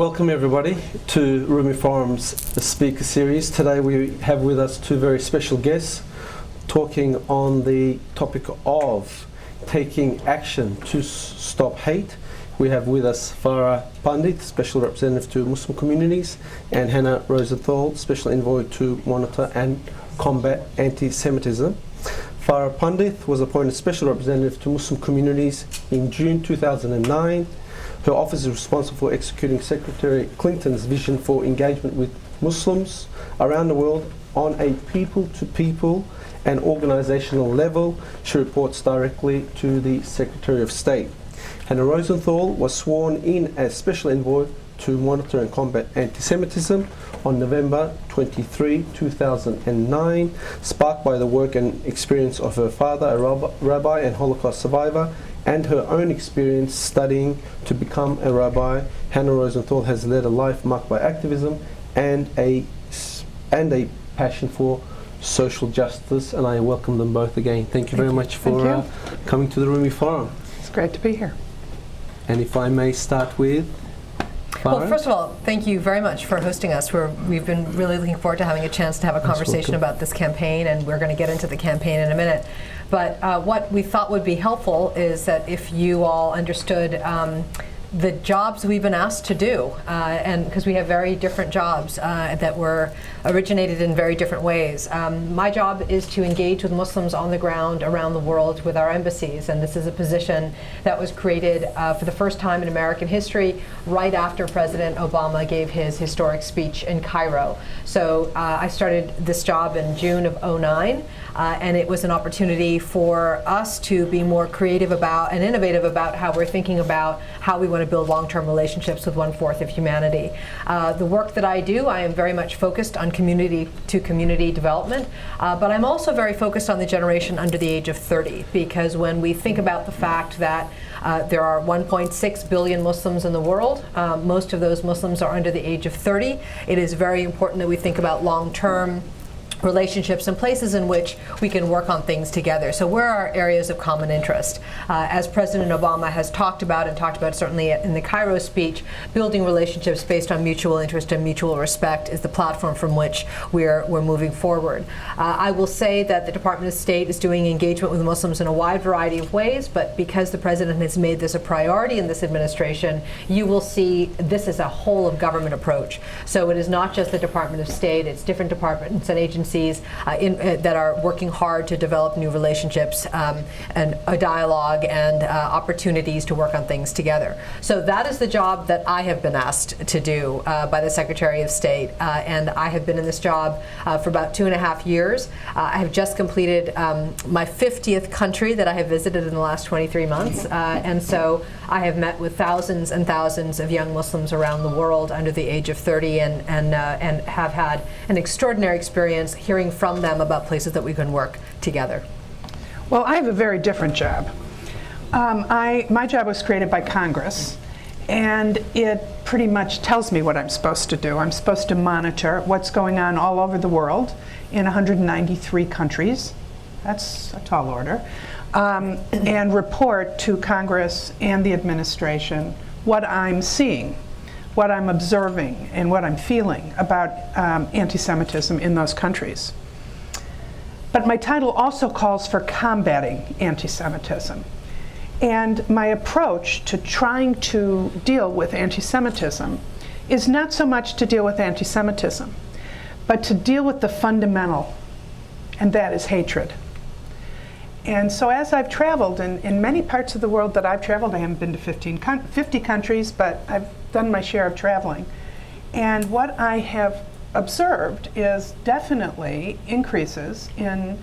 Welcome everybody to Rumi Forum's speaker series. Today we have with us two very special guests talking on the topic of taking action to stop hate. We have with us Farah Pandith, Special Representative to Muslim Communities, and Hannah Rosenthal, Special Envoy to monitor and combat anti-Semitism. Farah Pandith was appointed Special Representative to Muslim Communities in June 2009. Her office is responsible for executing Secretary Clinton's vision for engagement with Muslims around the world on a people-to-people and organizational level. She reports directly to the Secretary of State. Hannah Rosenthal was sworn in as Special Envoy to monitor and combat anti-Semitism on November 23, 2009, sparked by the work and experience of her father, a rabbi and Holocaust survivor, and her own experience studying to become a rabbi. Hannah Rosenthal has led a life marked by activism and a passion for social justice, and I welcome them both again. Thank you very much for coming to the Rumi Forum. It's great to be here. And if I may start with Farah. Well, first of all, thank you very much for hosting us. We've been really looking forward to having a chance to have a conversation about this campaign, and we're going to get into the campaign in a minute. But what we thought would be helpful is that if you all understood the jobs we've been asked to do, and because we have very different jobs that were originated in very different ways. My job is to engage with Muslims on the ground around the world with our embassies, and this is a position that was created for the first time in American history right after President Obama gave his historic speech in Cairo. So I started this job in June of '09. And it was an opportunity for us to be more creative about and innovative about how we're thinking about how we want to build long-term relationships with 1/4 of humanity. The work that I do, I am very much focused on community-to-community development, but I'm also very focused on the generation under the age of 30, because when we think about the fact that there are 1.6 billion Muslims in the world, most of those Muslims are under the age of 30, it is very important that we think about long-term relationships and places in which we can work on things together. So where are areas of common interest? As President Obama has talked about certainly in the Cairo speech, building relationships based on mutual interest and mutual respect is the platform from which we're moving forward. I will say that the Department of State is doing engagement with Muslims in a wide variety of ways, but because the President has made this a priority in this administration, you will see this is a whole of government approach. So it is not just the Department of State, it's different departments and agencies that are working hard to develop new relationships and a dialogue and opportunities to work on things together. So that is the job that I have been asked to do by the Secretary of State, and I have been in this job for about 2.5 years. I have just completed my 50th country that I have visited in the last 23 months, and so I have met with thousands and thousands of young Muslims around the world under the age of 30 and have had an extraordinary experience hearing from them about places that we can work together. Well, I have a very different job. My job was created by Congress, and it pretty much tells me what I'm supposed to do. I'm supposed to monitor what's going on all over the world in 193 countries. That's a tall order. And report to Congress and the administration what I'm seeing, what I'm observing, and what I'm feeling about anti-Semitism in those countries. But my title also calls for combating anti-Semitism. And my approach to trying to deal with anti-Semitism is not so much to deal with anti-Semitism, but to deal with the fundamental, and that is hatred. And so as I've traveled in many parts of the world that I've traveled, I haven't been to 50 countries, but I've done my share of traveling. And what I have observed is definitely increases in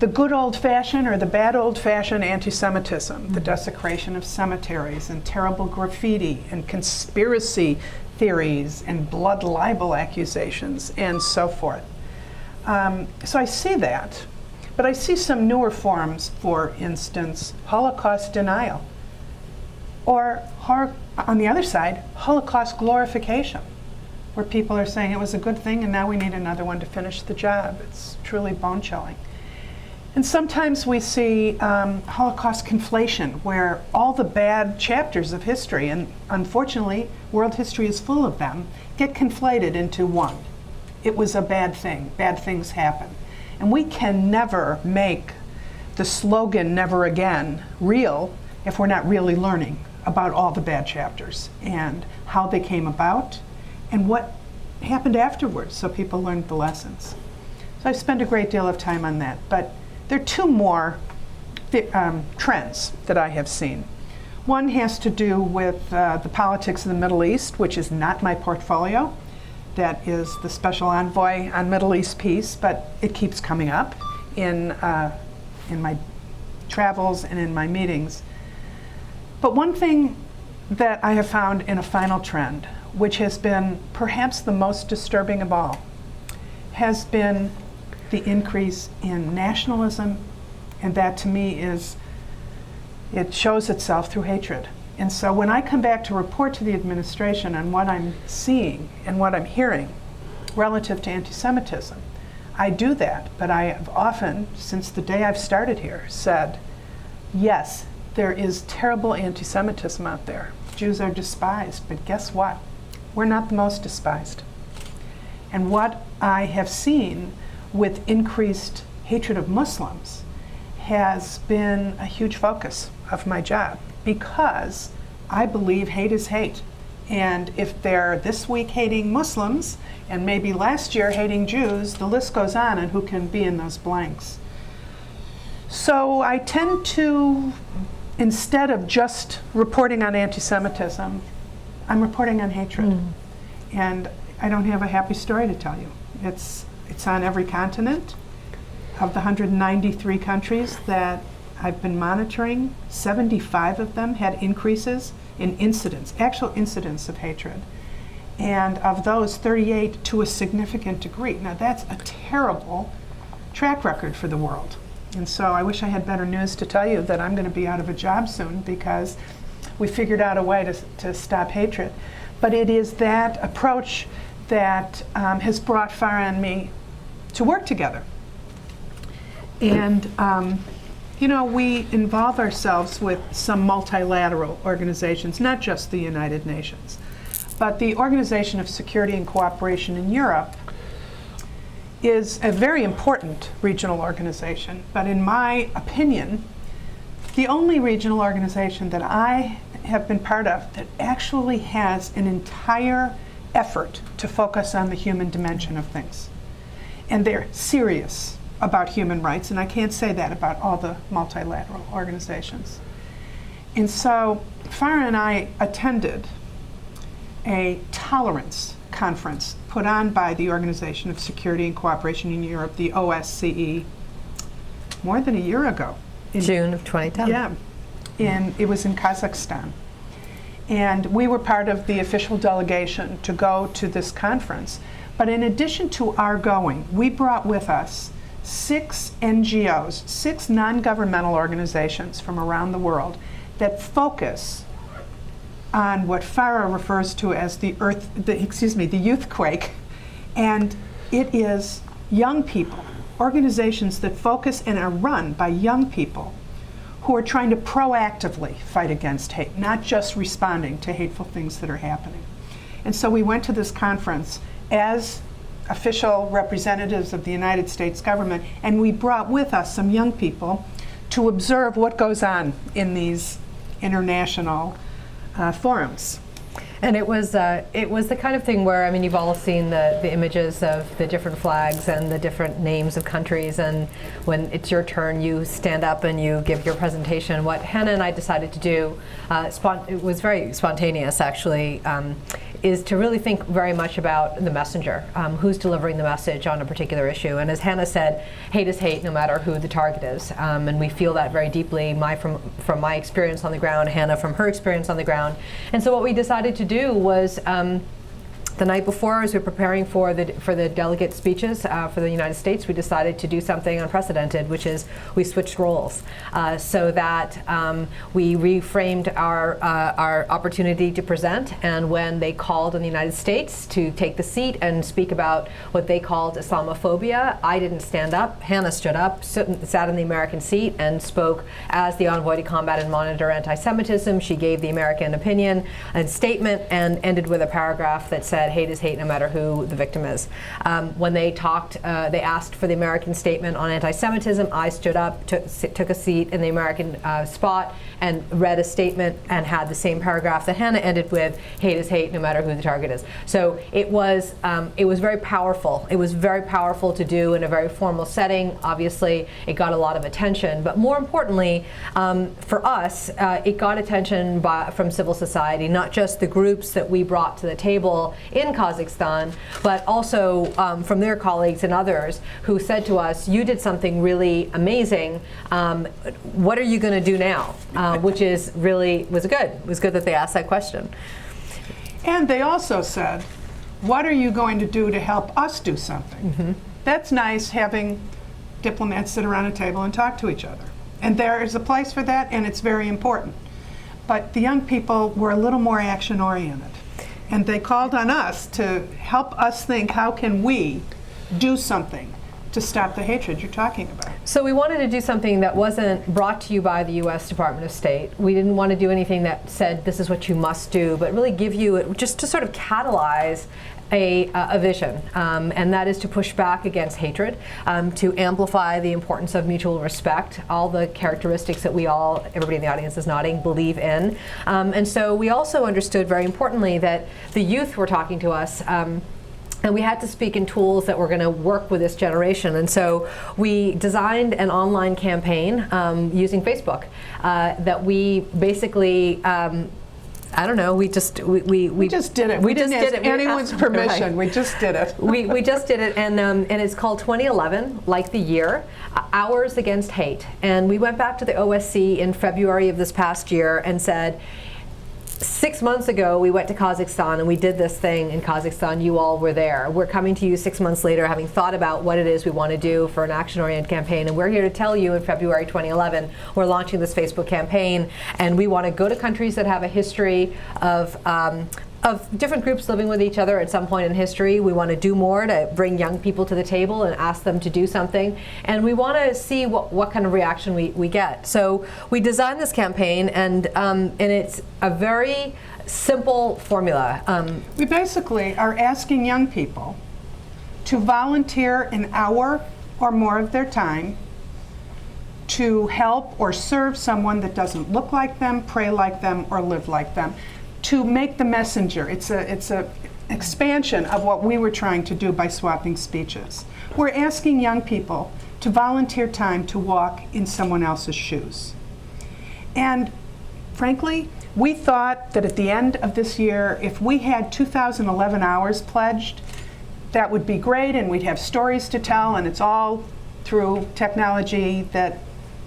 the good old-fashioned or the bad old-fashioned anti-Semitism, the desecration of cemeteries and terrible graffiti and conspiracy theories and blood libel accusations and so forth. So I see that. But I see some newer forms, for instance, Holocaust denial. Or, on the other side, Holocaust glorification, where people are saying it was a good thing and now we need another one to finish the job. It's truly bone-chilling. And sometimes we see Holocaust conflation, where all the bad chapters of history, and unfortunately world history is full of them, get conflated into one. It was a bad thing. Bad things happen. And we can never make the slogan "never again" real if we're not really learning about all the bad chapters and how they came about and what happened afterwards, so people learned the lessons. So I've spent a great deal of time on that. But there are two more trends that I have seen. One has to do with the politics of the Middle East, which is not my portfolio. That is the Special Envoy on Middle East Peace, but it keeps coming up in my travels and in my meetings. But one thing that I have found in a final trend, which has been perhaps the most disturbing of all, has been the increase in nationalism, and that to me it shows itself through hatred. And so when I come back to report to the administration on what I'm seeing and what I'm hearing relative to anti-Semitism, I do that, but I have often, since the day I've started here, said, yes, there is terrible anti-Semitism out there. Jews are despised, but guess what? We're not the most despised. And what I have seen with increased hatred of Muslims has been a huge focus of my job, because I believe hate is hate. And if they're this week hating Muslims, and maybe last year hating Jews, the list goes on who can be in those blanks. So I tend to, instead of just reporting on anti-Semitism, I'm reporting on hatred. And I don't have a happy story to tell you. It's on every continent. Of the 193 countries that I've been monitoring, 75 of them had increases in incidents, actual incidents of hatred. And of those, 38 to a significant degree. Now that's a terrible track record for the world. And so I wish I had better news to tell you that I'm going to be out of a job soon because we figured out a way to stop hatred. But it is that approach that has brought Farah and me to work together. And we involve ourselves with some multilateral organizations, not just the United Nations, but the Organization of Security and Cooperation in Europe is a very important regional organization, but in my opinion, the only regional organization that I have been part of that actually has an entire effort to focus on the human dimension of things. And they're serious about human rights, and I can't say that about all the multilateral organizations. And so Farah and I attended a tolerance conference put on by the Organization of Security and Cooperation in Europe, the OSCE, more than a year ago. In June of 2010. Yeah, and it was in Kazakhstan. And we were part of the official delegation to go to this conference. But in addition to our going, we brought with us 6 NGOs, 6 non-governmental organizations from around the world that focus on what Farah refers to as the youthquake. And it is young people, organizations that focus and are run by young people who are trying to proactively fight against hate, not just responding to hateful things that are happening. And so we went to this conference as official representatives of the United States government, and we brought with us some young people to observe what goes on in these international forums. And it was the kind of thing where, I mean, you've all seen the images of the different flags and the different names of countries, and when it's your turn, you stand up and you give your presentation. What Hannah and I decided to do, it was very spontaneous actually, is to really think very much about the messenger, who's delivering the message on a particular issue. And as Hannah said, hate is hate no matter who the target is. And we feel that very deeply, from my experience on the ground, Hannah from her experience on the ground. And so what we decided to do was The night before, as we were preparing for the delegate speeches for the United States, we decided to do something unprecedented, which is we switched roles so that we reframed our opportunity to present. And when they called on the United States to take the seat and speak about what they called Islamophobia, I didn't stand up. Hannah stood up, sat in the American seat, and spoke as the envoy to combat and monitor anti-Semitism. She gave the American opinion and statement and ended with a paragraph that said, hate is hate no matter who the victim is. When they talked, they asked for the American statement on anti-Semitism. I stood up, took a seat in the American spot, and read a statement and had the same paragraph that Hannah ended with, hate is hate no matter who the target is. So it was very powerful. It was very powerful to do in a very formal setting. Obviously, it got a lot of attention, but more importantly, for us, it got attention from civil society, not just the groups that we brought to the table in Kazakhstan, but also from their colleagues and others who said to us, you did something really amazing. What are you going to do now? Which is really was good. It was good that they asked that question. And they also said, what are you going to do to help us do something? Mm-hmm. That's nice, having diplomats sit around a table and talk to each other. And there is a place for that, and it's very important. But the young people were a little more action-oriented. And they called on us to help us think, how can we do something to stop the hatred you're talking about? So we wanted to do something that wasn't brought to you by the U.S. Department of State. We didn't want to do anything that said this is what you must do, but really give you, just to sort of catalyze a vision, and that is to push back against hatred, to amplify the importance of mutual respect, all the characteristics that everybody in the audience is nodding, believe in. And so we also understood very importantly that the youth were talking to us, and we had to speak in tools that were going to work with this generation. And so we designed an online campaign using Facebook that we basically, I don't know, we just did it. We just did it. We didn't ask anyone's permission. Right. We just did it. we just did it, and it's called 2011, like the year, Hours Against Hate. And we went back to the OSCE in February of this past year and said, 6 months ago, we went to Kazakhstan and we did this thing in Kazakhstan. You all were there. We're coming to you 6 months later, having thought about what it is we want to do for an action-oriented campaign. And we're here to tell you in February 2011, we're launching this Facebook campaign. And we want to go to countries that have a history of different groups living with each other at some point in history. We want to do more to bring young people to the table and ask them to do something. And we want to see what kind of reaction we get. So we designed this campaign, and it's a very simple formula. We basically are asking young people to volunteer an hour or more of their time to help or serve someone that doesn't look like them, pray like them, or live like them, to make the messenger. It's a expansion of what we were trying to do by swapping speeches. We're asking young people to volunteer time to walk in someone else's shoes. And frankly, we thought that at the end of this year, if we had 2011 hours pledged, that would be great, and we'd have stories to tell, and it's all through technology that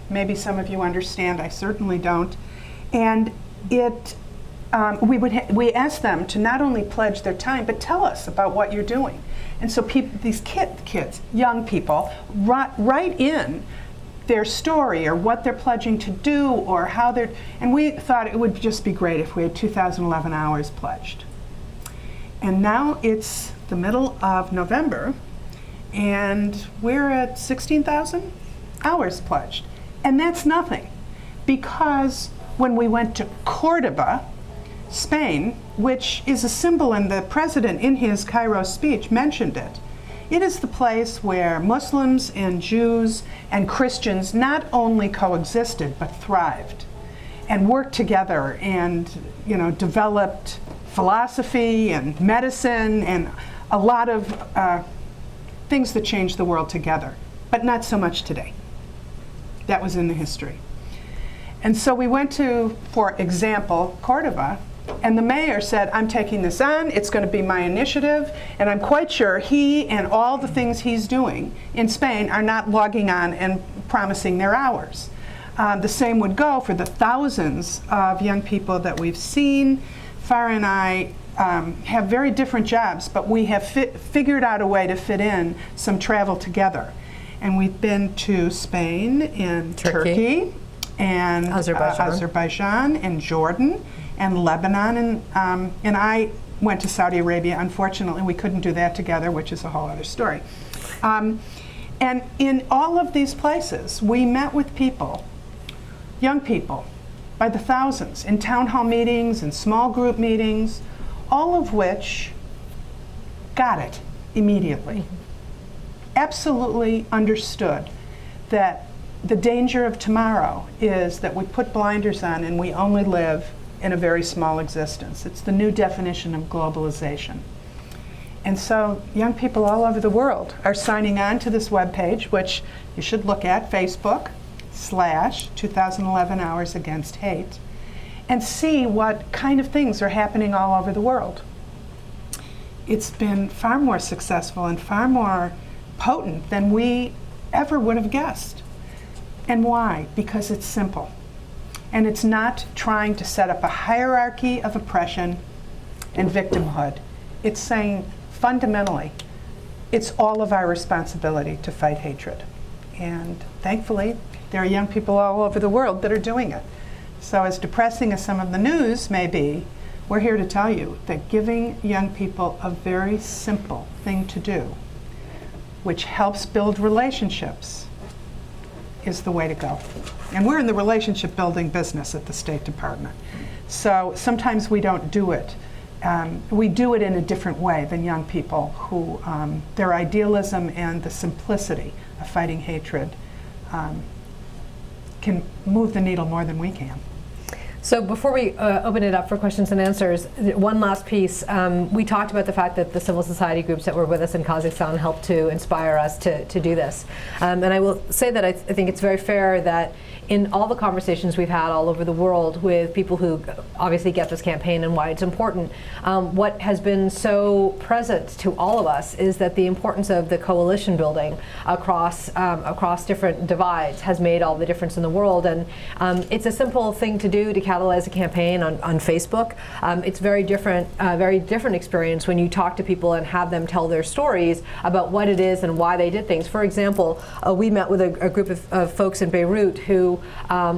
maybe some of you understand. I certainly don't. And we asked them to not only pledge their time, but tell us about what you're doing. And so these kids, young people, write in their story or what they're pledging to do or how they're, and we thought it would just be great if we had 2011 hours pledged. And now it's the middle of November, and we're at 16,000 hours pledged. And that's nothing, because when we went to Cordoba, Spain, which is a symbol, and the president in his Cairo speech mentioned it. It is the place where Muslims and Jews and Christians not only coexisted but thrived and worked together and, developed philosophy and medicine and a lot of things that changed the world together, but not so much today. That was in the history. And so we went to, for example, Cordoba, and the mayor said, I'm taking this on, it's going to be my initiative, and I'm quite sure he and all the things he's doing in Spain are not logging on and promising their hours. The same would go for the thousands of young people that we've seen. Farah and I have very different jobs, but we have figured out a way to fit in some travel together. And we've been to Spain and Turkey and Azerbaijan and Jordan and Lebanon, and I went to Saudi Arabia. Unfortunately, we couldn't do that together, which is a whole other story. And in all of these places, we met with people, young people, by the thousands, in town hall meetings and small group meetings, all of which got it immediately. Absolutely understood that the danger of tomorrow is that we put blinders on and we only live in a very small existence. It's the new definition of globalization. And so young people all over the world are signing on to this webpage, which you should look at, Facebook/2011 Hours Against Hate, and see what kind of things are happening all over the world. It's been far more successful and far more potent than we ever would have guessed. And why? Because it's simple. And it's not trying to set up a hierarchy of oppression and victimhood. It's saying, fundamentally, it's all of our responsibility to fight hatred. And thankfully, there are young people all over the world that are doing it. So as depressing as some of the news may be, we're here to tell you that giving young people a very simple thing to do, which helps build relationships, is the way to go. And we're in the relationship building business at the State Department. So sometimes we don't do it. We do it in a different way than young people who, their idealism and the simplicity of fighting hatred can move the needle more than we can. So before we open it up for questions and answers, one last piece. We talked about the fact that the civil society groups that were with us in Kazakhstan helped to inspire us to do this. And I will say that I think it's very fair that in all the conversations we've had all over the world with people who obviously get this campaign and why it's important, what has been so present to all of us is that the importance of the coalition building across different divides has made all the difference in the world. And it's a simple thing to do to catalyze a campaign on Facebook. It's very different experience when you talk to people and have them tell their stories about what it is and why they did things. For example, we met with a group of folks in Beirut who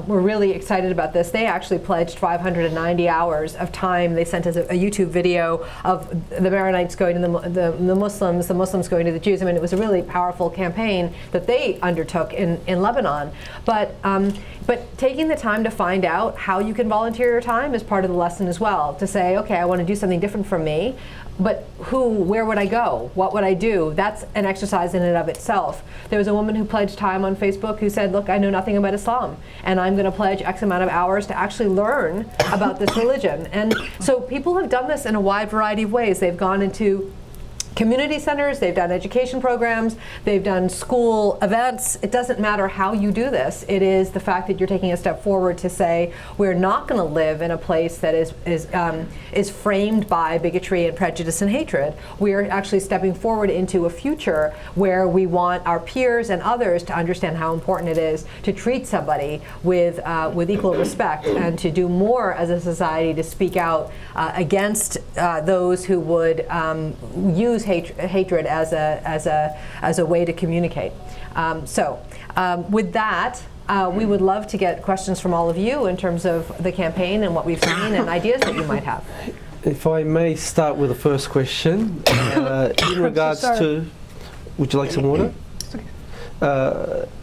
were really excited about this. They actually pledged 590 hours of time. They sent us a YouTube video of the Maronites going to the Muslims going to the Jews. I mean, it was a really powerful campaign that they undertook in Lebanon. But taking the time to find out how you can volunteer your time is part of the lesson as well. To say, okay, I want to do something different from me, but where would I go? What would I do? That's an exercise in and of itself. There was a woman who pledged time on Facebook who said, look, I know nothing about Islam, and I'm going to pledge X amount of hours to actually learn about this religion. And so people have done this in a wide variety of ways. They've gone into community centers, they've done education programs, they've done school events. It doesn't matter how you do this. It is the fact that you're taking a step forward to say we're not going to live in a place that is framed by bigotry and prejudice and hatred. We are actually stepping forward into a future where we want our peers and others to understand how important it is to treat somebody with equal respect and to do more as a society to speak out against those who would use hatred as a way to communicate. With that, we would love to get questions from all of you in terms of the campaign and what we've seen and ideas that you might have. If I may start with the first question, in regards to, would you like some water?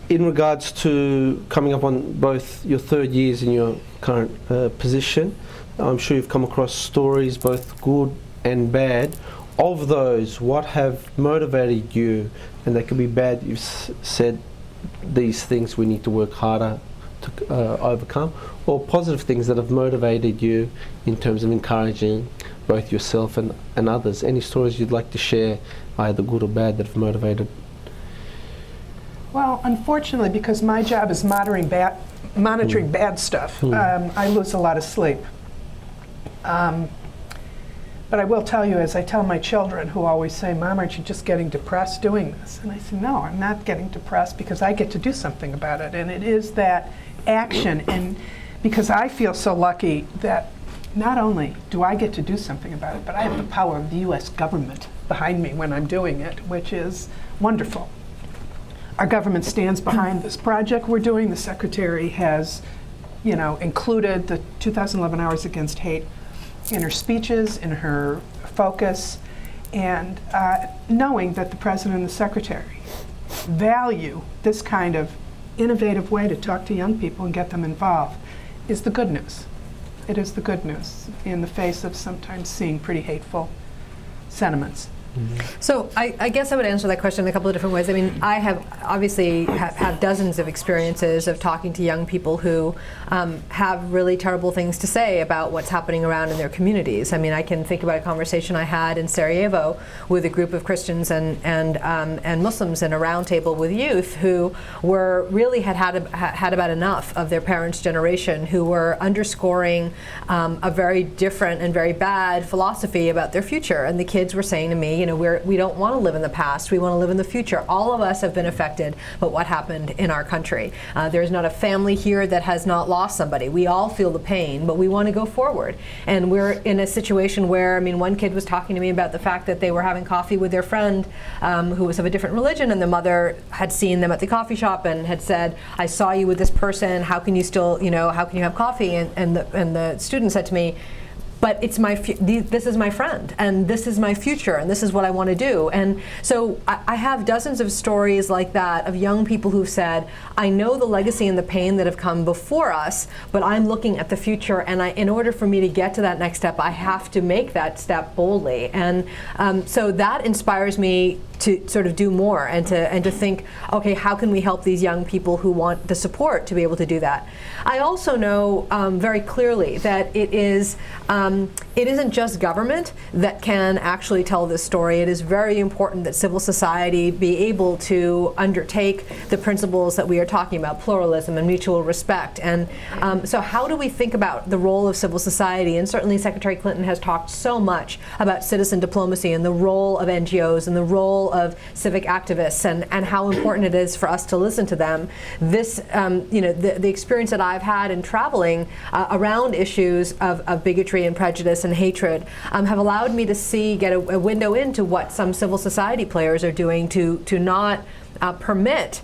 In regards to coming up on both your third years in your current position, I'm sure you've come across stories, both good and bad. Of those, what have motivated you, and they could be bad, you've said these things we need to work harder to overcome, or positive things that have motivated you in terms of encouraging both yourself and others? Any stories you'd like to share, either good or bad, that have motivated? Well, unfortunately, because my job is monitoring bad stuff, I lose a lot of sleep. But I will tell you, as I tell my children who always say, Mom, aren't you just getting depressed doing this? And I say, no, I'm not getting depressed because I get to do something about it. And it is that action. And because I feel so lucky that not only do I get to do something about it, but I have the power of the US government behind me when I'm doing it, which is wonderful. Our government stands behind this project we're doing. The Secretary has, included the 2011 Hours Against Hate in her speeches, in her focus, and knowing that the President and the Secretary value this kind of innovative way to talk to young people and get them involved is the good news. It is the good news in the face of sometimes seeing pretty hateful sentiments. So I guess I would answer that question in a couple of different ways. I mean, I have obviously have dozens of experiences of talking to young people who have really terrible things to say about what's happening around in their communities. I mean, I can think about a conversation I had in Sarajevo with a group of Christians and Muslims in a roundtable with youth who were really had about enough of their parents' generation, who were underscoring a very different and very bad philosophy about their future. And the kids were saying to me, we don't want to live in the past, we want to live in the future. All of us have been affected by what happened in our country. There's not a family here that has not lost somebody. We all feel the pain, but we want to go forward. And we're in a situation where, one kid was talking to me about the fact that they were having coffee with their friend who was of a different religion, and the mother had seen them at the coffee shop and had said, I saw you with this person, how can you still, how can you have coffee? And the student said to me, but it's this is my friend, and this is my future, and this is what I want to do. And so I have dozens of stories like that of young people who've said, I know the legacy and the pain that have come before us, but I'm looking at the future, and in order for me to get to that next step, I have to make that step boldly. And so that inspires me to sort of do more and to think, okay, how can we help these young people who want the support to be able to do that? I also know very clearly that it isn't just government that can actually tell this story. It is very important that civil society be able to undertake the principles that we are talking about, pluralism and mutual respect. And so how do we think about the role of civil society? And certainly Secretary Clinton has talked so much about citizen diplomacy and the role of NGOs and the role of civic activists and how important it is for us to listen to them. This, the experience that I've had in traveling around issues of bigotry and prejudice and hatred have allowed me to get a window into what some civil society players are doing to not permit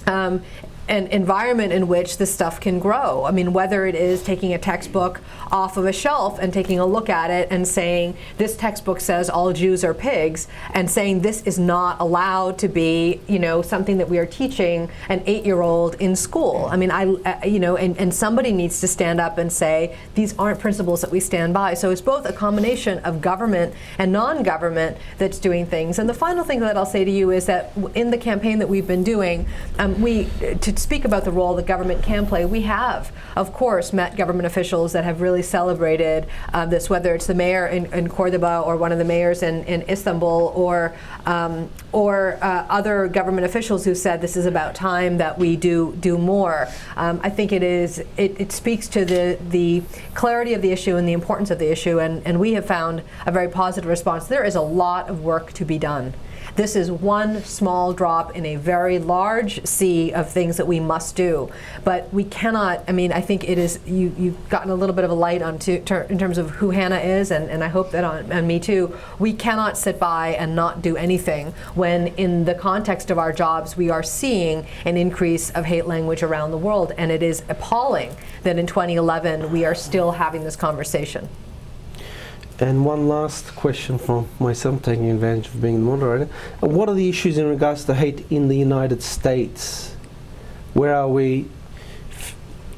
an environment in which this stuff can grow. I mean, whether it is taking a textbook off of a shelf and taking a look at it and saying, this textbook says all Jews are pigs, and saying this is not allowed to be, something that we are teaching an 8-year-old in school. I mean, and somebody needs to stand up and say, these aren't principles that we stand by. So it's both a combination of government and non-government that's doing things. And the final thing that I'll say to you is that in the campaign that we've been doing, to speak about the role that government can play, we have, of course, met government officials that have really celebrated this, whether it's the mayor in Cordoba or one of the mayors in Istanbul or other government officials who said this is about time that we do more. I think it speaks to the clarity of the issue and the importance of the issue, and we have found a very positive response. There is a lot of work to be done. This is one small drop in a very large sea of things that we must do. But we cannot, I think it is, you've gotten a little bit of a light in terms of who Hannah is, and I hope that on me too. We cannot sit by and not do anything when in the context of our jobs we are seeing an increase of hate language around the world. And it is appalling that in 2011 we are still having this conversation. And one last question from myself, taking advantage of being the moderator. What are the issues in regards to hate in the United States? Where are we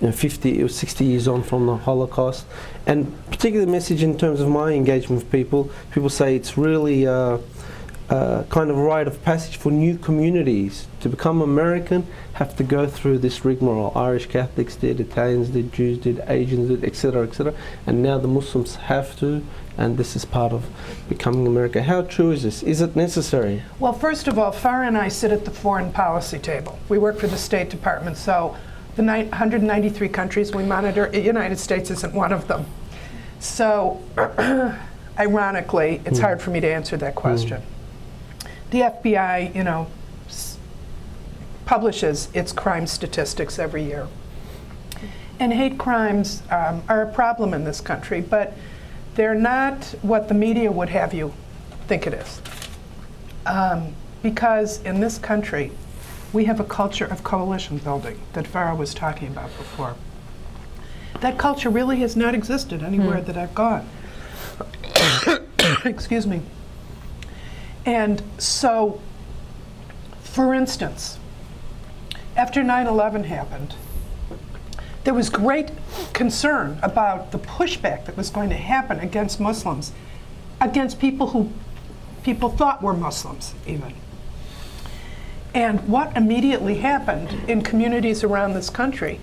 50 or 60 years on from the Holocaust? And particularly the message in terms of my engagement with people say it's really kind of a rite of passage for new communities to become American, have to go through this rigmarole. Irish Catholics did, Italians did, Jews did, Asians did, etc., etc. And now the Muslims have to, and this is part of becoming America. How true is this? Is it necessary? Well, first of all, Farah and I sit at the foreign policy table. We work for the State Department, so the 193 countries we monitor, the United States isn't one of them. So, ironically, it's hard for me to answer that question. The FBI, publishes its crime statistics every year. And hate crimes are a problem in this country, but they're not what the media would have you think it is. Because in this country, we have a culture of coalition building that Farah was talking about before. That culture really has not existed anywhere that I've gone. Excuse me. And so, for instance, after 9/11 happened, there was great concern about the pushback that was going to happen against Muslims, against people who people thought were Muslims even. And what immediately happened in communities around this country,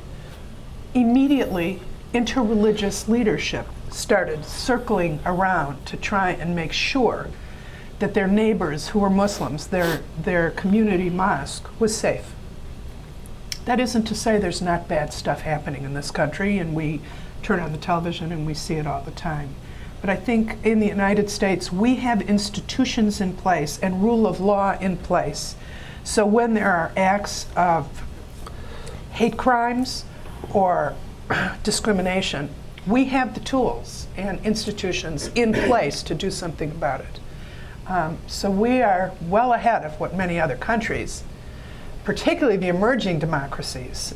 immediately interreligious leadership started circling around to try and make sure that their neighbors who were Muslims, their community mosque, was safe. That isn't to say there's not bad stuff happening in this country, and we turn on the television and we see it all the time. But I think in the United States, we have institutions in place and rule of law in place. So when there are acts of hate crimes or discrimination, we have the tools and institutions in place to do something about it. So we are well ahead of what many other countries, particularly the emerging democracies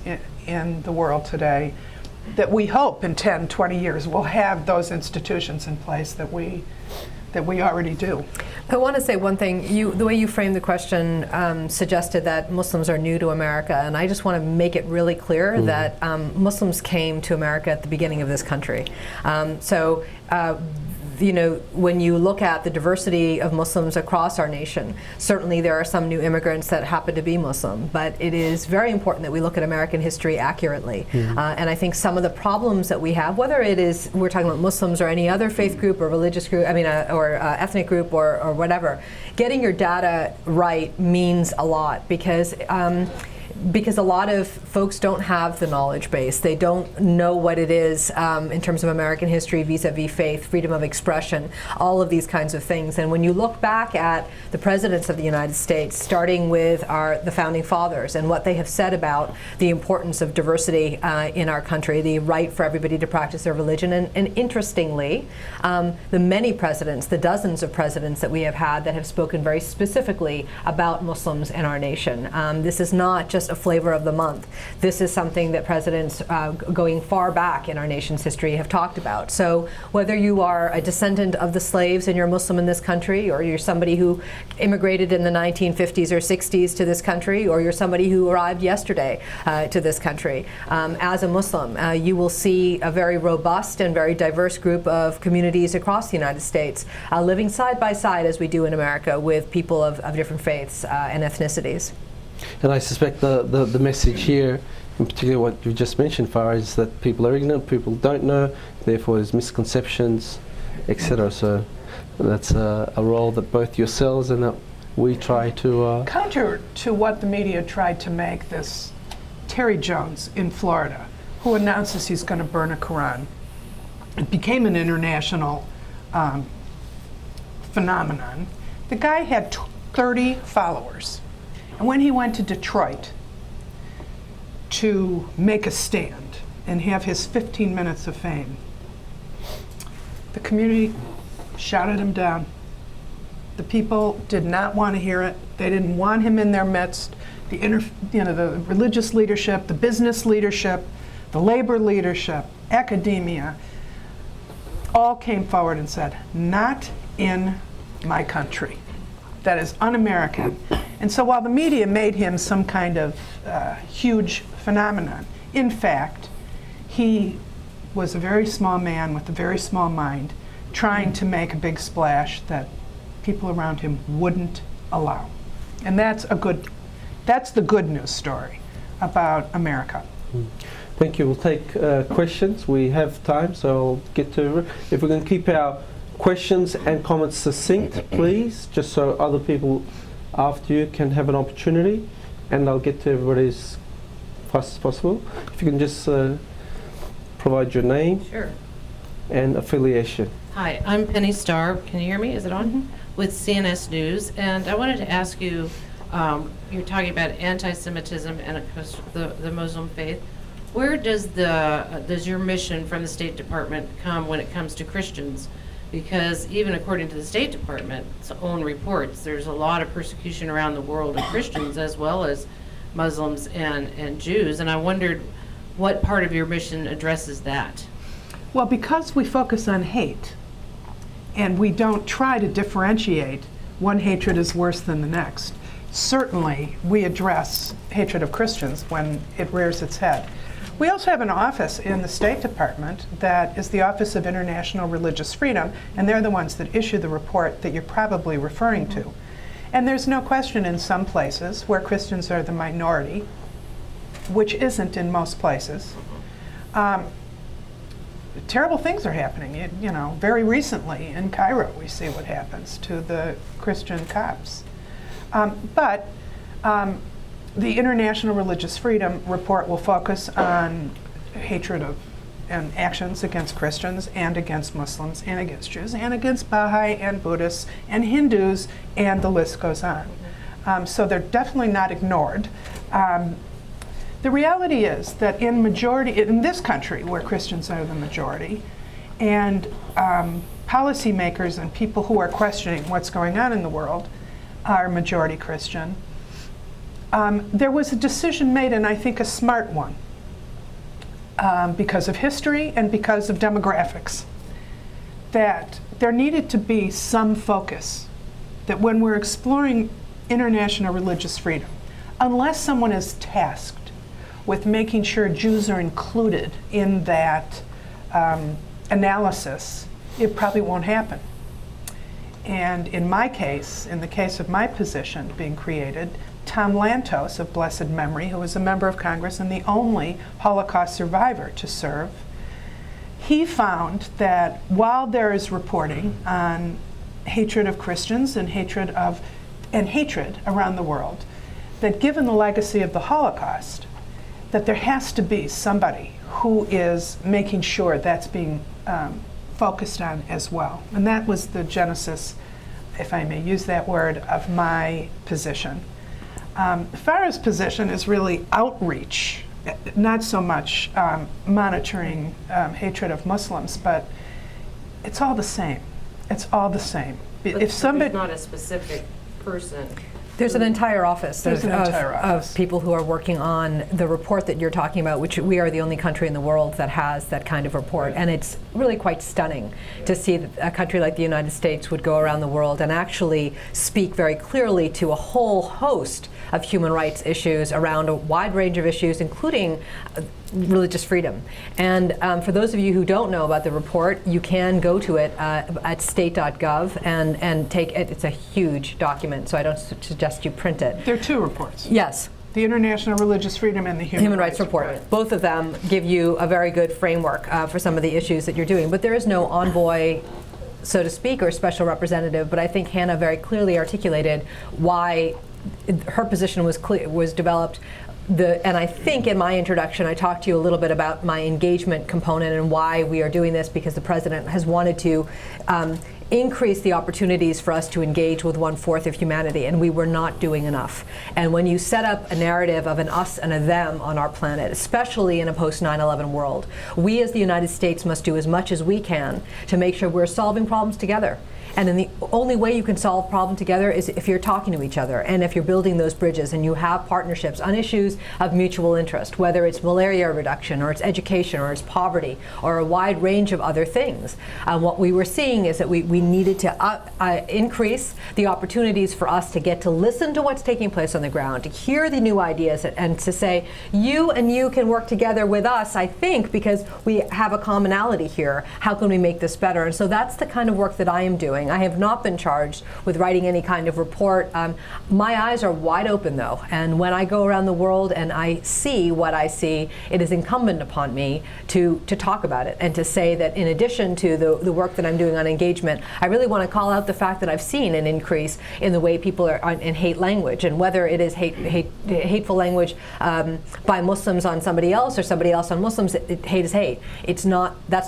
in the world today, that we hope in 10, 20 years will have those institutions in place that we already do. I want to say one thing. The way you framed the question suggested that Muslims are new to America, and I just want to make it really clear that Muslims came to America at the beginning of this country. You know, when you look at the diversity of Muslims across our nation, certainly there are some new immigrants that happen to be Muslim, but it is very important that we look at American history accurately. And I think some of the problems that we have, whether it is we're talking about Muslims or any other faith group or religious group, or ethnic group or whatever, getting your data right means a lot because a lot of folks don't have the knowledge base. They don't know what it is in terms of American history vis-a-vis faith, freedom of expression, all of these kinds of things. And when you look back at the presidents of the United States, starting with the founding fathers and what they have said about the importance of diversity in our country, the right for everybody to practice their religion, and interestingly, the many presidents, the dozens of presidents that we have had that have spoken very specifically about Muslims in our nation. This is not just a flavor of the month. This is something that presidents going far back in our nation's history have talked about. So whether you are a descendant of the slaves and you're Muslim in this country, or you're somebody who immigrated in the 1950s or 60s to this country, or you're somebody who arrived yesterday to this country, as a Muslim, you will see a very robust and very diverse group of communities across the United States living side by side, as we do in America, with people of different faiths and ethnicities. And I suspect the message here, in particular what you just mentioned, Farah, is that people are ignorant, people don't know, therefore there's misconceptions, etc. So that's a role that both yourselves and that we try to... Counter to what the media tried to make this Terry Jones in Florida, who announces he's going to burn a Quran. It became an international phenomenon. The guy had 30 followers. And when he went to Detroit to make a stand and have his 15 minutes of fame, the community shouted him down. The people did not want to hear it. They didn't want him in their midst. The religious leadership, the business leadership, the labor leadership, academia, all came forward and said, "Not in my country. That is un-American." And so while the media made him some kind of huge phenomenon, in fact, he was a very small man with a very small mind trying to make a big splash that people around him wouldn't allow. And that's the good news story about America. Thank you. We'll take questions. We have time, so I'll get to it. If we're going to keep our questions and comments succinct, please, just so other people after you can have an opportunity, and I'll get to everybody as fast as possible. If you can just provide your name and affiliation. Hi, I'm Penny Starr. Can you hear me? Is it on? With CNS News, and I wanted to ask you, you're talking about anti-Semitism and of course the Muslim faith. where does your mission from the State Department come when it comes to Christians? Because even according to the State Department's own reports, there's a lot of persecution around the world of Christians as well as Muslims and Jews, and I wondered what part of your mission addresses that? Well, because we focus on hate, and we don't try to differentiate one hatred is worse than the next, certainly we address hatred of Christians when it rears its head. We also have an office in the State Department that is the Office of International Religious Freedom, and they're the ones that issue the report that you're probably referring to. And there's no question in some places where Christians are the minority, which isn't in most places, terrible things are happening. You know, very recently in Cairo, we see what happens to the Christian Copts. But the International Religious Freedom report will focus on hatred of and actions against Christians and against Muslims and against Jews and against Baha'i and Buddhists and Hindus, and the list goes on. So they're definitely not ignored. The reality is that in this country, where Christians are the majority, and policymakers and people who are questioning what's going on in the world are majority Christian, there was a decision made, and I think a smart one, because of history and because of demographics, that there needed to be some focus, that when we're exploring international religious freedom, unless someone is tasked with making sure Jews are included in that analysis, it probably won't happen. And in my case, in the case of my position being created, Tom Lantos of blessed memory, who was a member of Congress and the only Holocaust survivor to serve, he found that while there is reporting on hatred of Christians and hatred around the world, that given the legacy of the Holocaust, that there has to be somebody who is making sure that's being focused on as well. And that was the genesis, if I may use that word, of my position. Farah's position is really outreach, not so much monitoring hatred of Muslims, but it's all the same. It's all the same. But if somebody, there's not a specific person. There's an entire office, office of people who are working on the report that you're talking about, which we are the only country in the world that has that kind of report. And it's really quite stunning to see that a country like the United States would go around the world and actually speak very clearly to a whole host of human rights issues around a wide range of issues, including religious freedom. And for those of you who don't know about the report, you can go to it at state.gov and take it. It's a huge document, so I don't suggest you print it. there are two reports. Yes. The International Religious Freedom and the Human Rights Report. Both of them give you a very good framework for some of the issues that you're doing. But there is no envoy, so to speak, or special representative. But I think Hannah very clearly articulated why her position was developed. And I think in my introduction, I talked to you a little bit about my engagement component and why we are doing this, because the president has wanted to increase the opportunities for us to engage with 1/4 of humanity, and we were not doing enough. And when you set up a narrative of an us and a them on our planet, especially in a post-9/11 world, we as the United States must do as much as we can to make sure we're solving problems together. And then the only way you can solve problem together is if you're talking to each other and if you're building those bridges and you have partnerships on issues of mutual interest, whether it's malaria reduction or it's education or it's poverty or a wide range of other things. What we were seeing is that we needed to increase the opportunities for us to get to listen to what's taking place on the ground, to hear the new ideas, and to say, you and you can work together with us, I think, because we have a commonality here. How can we make this better? And so that's the kind of work that I am doing. I have not been charged with writing any kind of report. My eyes are wide open, though, and when I go around the world and I see what I see, it is incumbent upon me to talk about it and to say that in addition to the work that I'm doing on engagement, I really want to call out the fact that I've seen an increase in the way people are in hate language, and whether it is hateful language by Muslims on somebody else or somebody else on Muslims, hate is hate. That's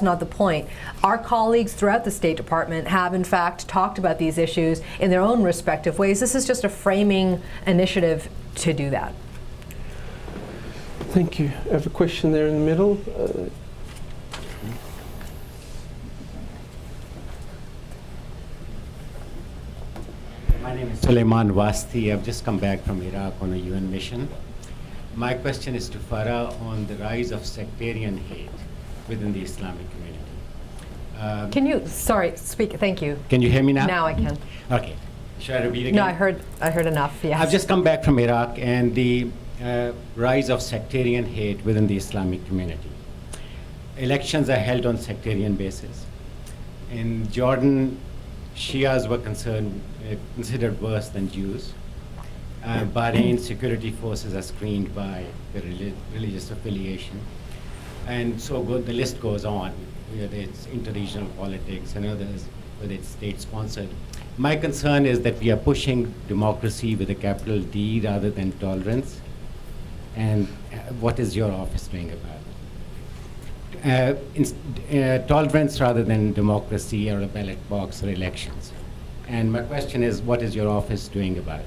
not the point. Our colleagues throughout the State Department have, in fact, talked about these issues in their own respective ways. This is just a framing initiative to do that. Thank you. I have a question there in the middle. My name is Suleiman Wasti. I've just come back from Iraq on a UN mission. My question is to Farah on the rise of sectarian hate within the Islamic community. Can you, sorry, speak, thank you. Can you hear me now? Now I can. Okay. Should I repeat again? No, I heard enough, yes. I've just come back from Iraq and the rise of sectarian hate within the Islamic community. Elections are held on sectarian basis. In Jordan, Shias were considered worse than Jews. Bahrain security forces are screened by the religious affiliation. And so the list goes on, whether it's interregional politics and others, whether it's state-sponsored. My concern is that we are pushing democracy with a capital D rather than tolerance. And what is your office doing about it? Tolerance rather than democracy or a ballot box or elections. And my question is, what is your office doing about it?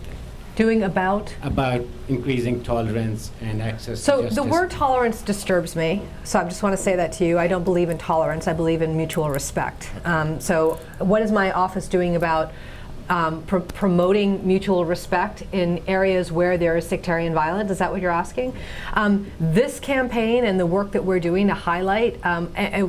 Doing about? About increasing tolerance and access to justice. So the word tolerance disturbs me, so I just want to say that to you. I don't believe in tolerance, I believe in mutual respect. So what is my office doing about promoting mutual respect in areas where there is sectarian violence? Is that what you're asking? This campaign and the work that we're doing to highlight, and I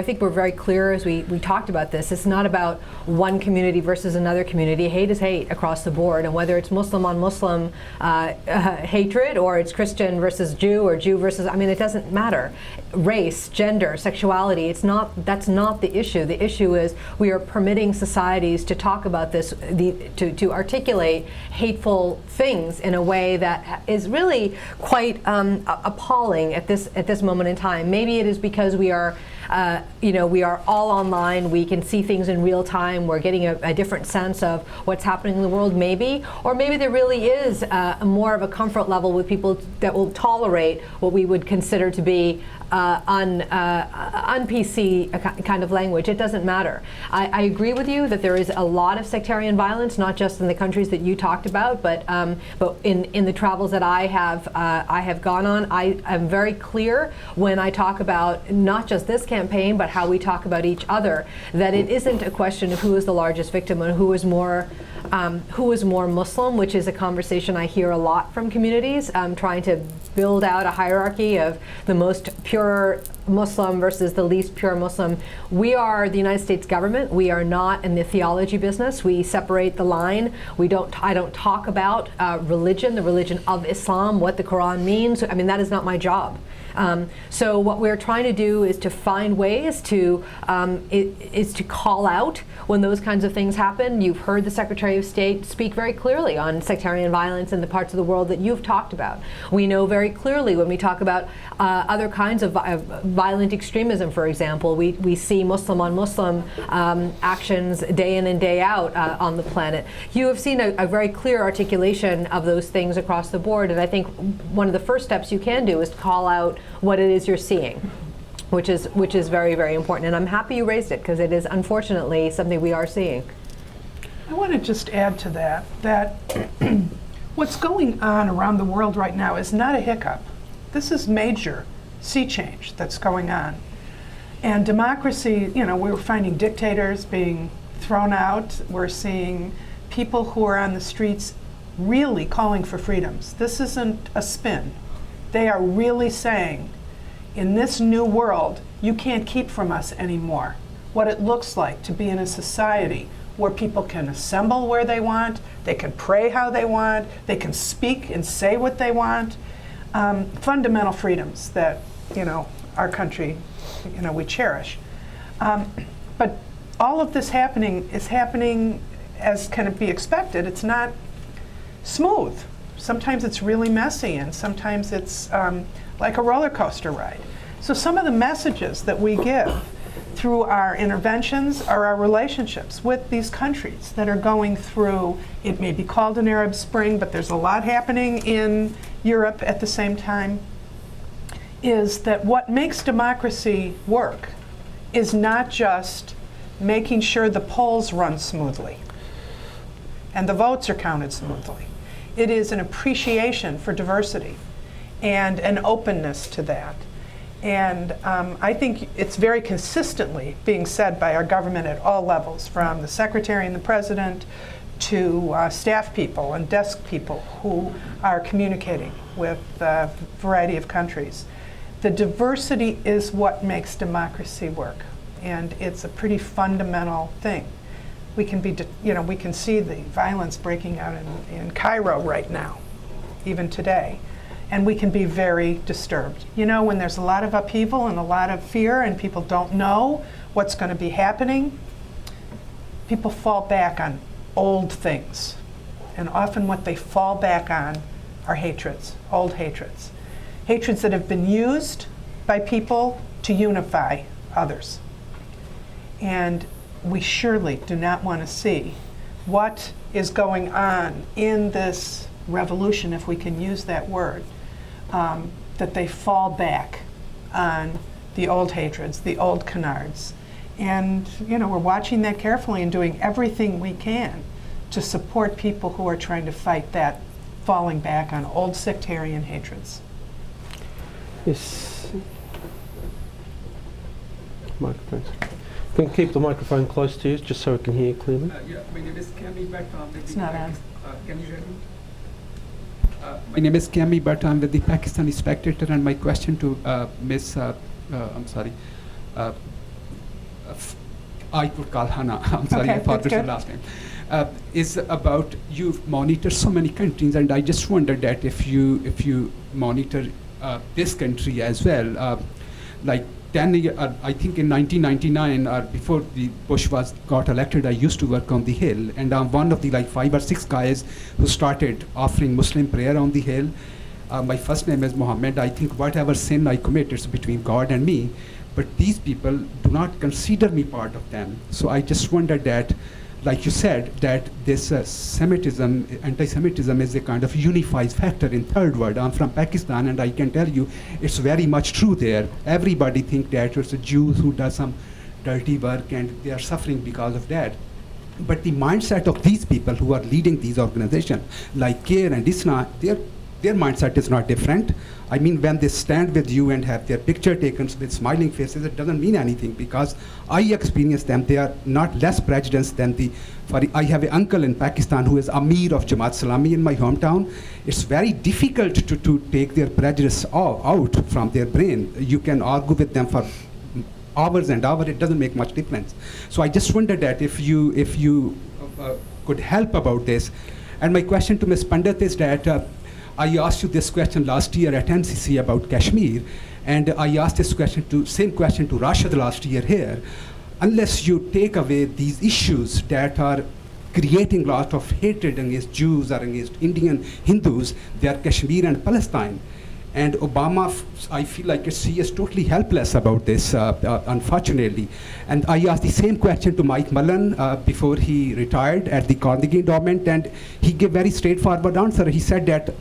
think we're very clear as we talked about this. It's not about one community versus another community. Hate is hate across the board, and whether it's Muslim on Muslim hatred or it's Christian versus Jew or Jew versus, I mean, it doesn't matter. Race, gender, sexuality, that's not the issue. The issue is we are permitting societies to talk about this, to articulate hateful things in a way that is really quite appalling at this moment in time. Maybe it is because we are we are all online, we can see things in real time, we're getting a different sense of what's happening in the world, maybe. Or maybe there really is more of a comfort level with people that will tolerate what we would consider to be un-PC kind of language. It doesn't matter. I agree with you that there is a lot of sectarian violence, not just in the countries that you talked about, but in the travels that I have gone on. I am very clear when I talk about not just this campaign, but how we talk about each other, that it isn't a question of who is the largest victim and who is more Muslim, which is a conversation I hear a lot from communities, trying to build out a hierarchy of the most pure Muslim versus the least pure Muslim. We are the United States government. We are not in the theology business. We separate the line. I don't talk about religion, the religion of Islam, what the Quran means. I mean, that is not my job. So what we're trying to do is to find ways to call out when those kinds of things happen. You've heard the Secretary of State speak very clearly on sectarian violence in the parts of the world that you've talked about. We know very clearly when we talk about other kinds of violent extremism, for example, we see Muslim on Muslim actions day in and day out on the planet. You have seen a very clear articulation of those things across the board, and I think one of the first steps you can do is to call out what it is you're seeing, which is very, very important. And I'm happy you raised it, because it is unfortunately something we are seeing. I want to just add to that what's going on around the world right now is not a hiccup. This is major sea change that's going on. And democracy, we're finding dictators being thrown out. We're seeing people who are on the streets really calling for freedoms. This isn't a spin. They are really saying, in this new world, you can't keep from us anymore what it looks like to be in a society where people can assemble where they want, they can pray how they want, they can speak and say what they want. Fundamental freedoms that, our country, we cherish. But all of this is happening as can be expected. It's not smooth. Sometimes it's really messy, and sometimes it's like a roller coaster ride. So some of the messages that we give through our interventions are our relationships with these countries that are going through, it may be called an Arab Spring, but there's a lot happening in Europe at the same time, is that what makes democracy work is not just making sure the polls run smoothly and the votes are counted smoothly. It is an appreciation for diversity. and an openness to that. And I think it's very consistently being said by our government at all levels, from the Secretary and the President to staff people and desk people who are communicating with a variety of countries. The diversity is what makes democracy work, and it's a pretty fundamental thing. We can be, we can see the violence breaking out in Cairo right now, even today. And we can be very disturbed. When there's a lot of upheaval and a lot of fear and people don't know what's going to be happening, people fall back on old things. And often what they fall back on are hatreds, old hatreds. Hatreds that have been used by people to unify others. And we surely do not want to see what is going on in this revolution, if we can use that word, that they fall back on the old hatreds, the old canards. And we're watching that carefully and doing everything we can to support people who are trying to fight that falling back on old sectarian hatreds. Yes. Microphone. Can you keep the microphone close to you, just so we can hear you clearly? Yeah, my name is Cami, but It's not on. can you hear me? My name is Cami, but I'm with the Pakistani Spectator, and my question to Ms. I could call Hannah. I'm sorry, Okay, I forgot that's the good. last name. Is about you monitor so many countries, and I just wondered that if you monitor this country as well, like 10 years, I think in 1999 or before the Bush got elected, I used to work on the Hill, and I'm one of the 5 or 6 guys who started offering Muslim prayer on the Hill. My first name is Muhammad. I think whatever sin I commit, it's between God and me. But these people do not consider me part of them. So I just wondered that, like you said, that this anti-Semitism is a kind of unified factor in third world. I'm from Pakistan, and I can tell you it's very much true there. Everybody thinks that it's a Jews who does some dirty work, and they are suffering because of that. But the mindset of these people who are leading these organizations, like CARE and ISNA, their mindset is not different. I mean, when they stand with you and have their picture taken with smiling faces, it doesn't mean anything, because I experience them. They are not less prejudiced than I have an uncle in Pakistan who is Amir of Jamaat Islami in my hometown. It's very difficult to take their prejudice out from their brain. You can argue with them for hours and hours, it doesn't make much difference. So I just wondered that if you could help about this. And my question to Ms. Pandith is that I asked you this question last year at NCC about Kashmir, and I asked this same question to Rashid last year here. Unless you take away these issues that are creating a lot of hatred against Jews or against Indian Hindus, they are Kashmir and Palestine. And Obama, I feel like he is totally helpless about this, unfortunately. And I asked the same question to Mike Mullen before he retired at the Carnegie Endowment, and he gave very straightforward answer. He said that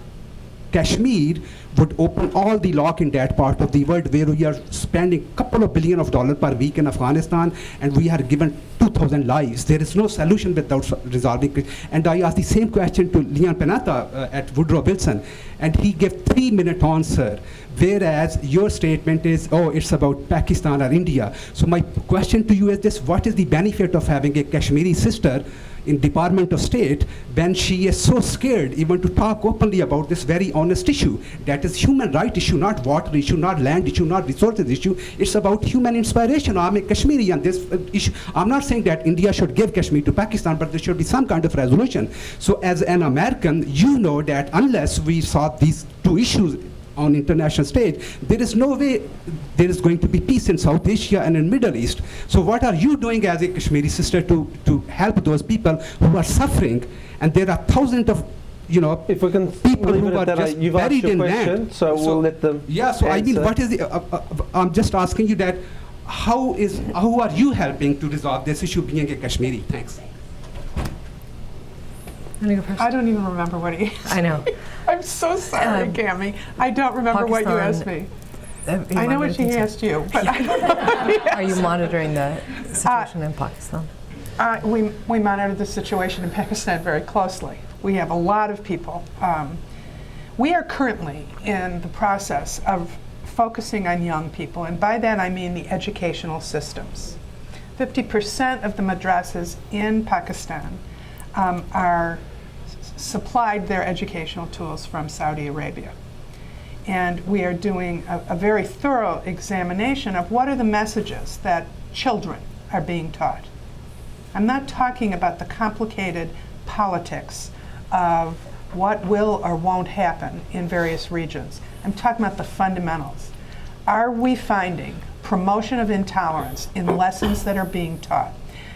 Kashmir would open all the lock in that part of the world where we are spending a couple of $2 billion per week in Afghanistan, and we are given 2,000 lives. There is no solution without resolving it. And I asked the same question to Leon Panetta at Woodrow Wilson, and he gave 3-minute answer, whereas your statement is, oh, it's about Pakistan or India. So my question to you is this: what is the benefit of having a Kashmiri sister in Department of State when she is so scared even to talk openly about this very honest issue? That is human right issue, not water issue, not land issue, not resources issue. It's about human inspiration. I'm a Kashmiri, and this issue, I'm not saying that India should give Kashmir to Pakistan, but there should be some kind of resolution. So as an American, you know that unless we solve these two issues on international stage, there is no way there is going to be peace in South Asia and in Middle East. So what are you doing as a Kashmiri sister to help those people who are suffering? And there are thousands of if we can people leave who it are at that, just you've asked buried your in question, land. so we'll let them Yeah, so I mean, answer. what is the, I'm just asking you that, how are you helping to resolve this issue being a Kashmiri? Thanks. I don't even remember what he I know. I'm so sorry, Cami. I don't remember what you asked me. I know what she asked you, but I don't know what he Are you asked. monitoring the situation in Pakistan? We monitor the situation in Pakistan very closely. We have a lot of people We are currently in the process of focusing on young people, and by that I mean the educational systems. 50% of the madrasas in Pakistan are supplied their educational tools from Saudi Arabia. And we are doing a very thorough examination of what are the messages that children are being taught. I'm not talking about the complicated politics of what will or won't happen in various regions. I'm talking about the fundamentals. Are we finding promotion of intolerance in lessons that are being taught?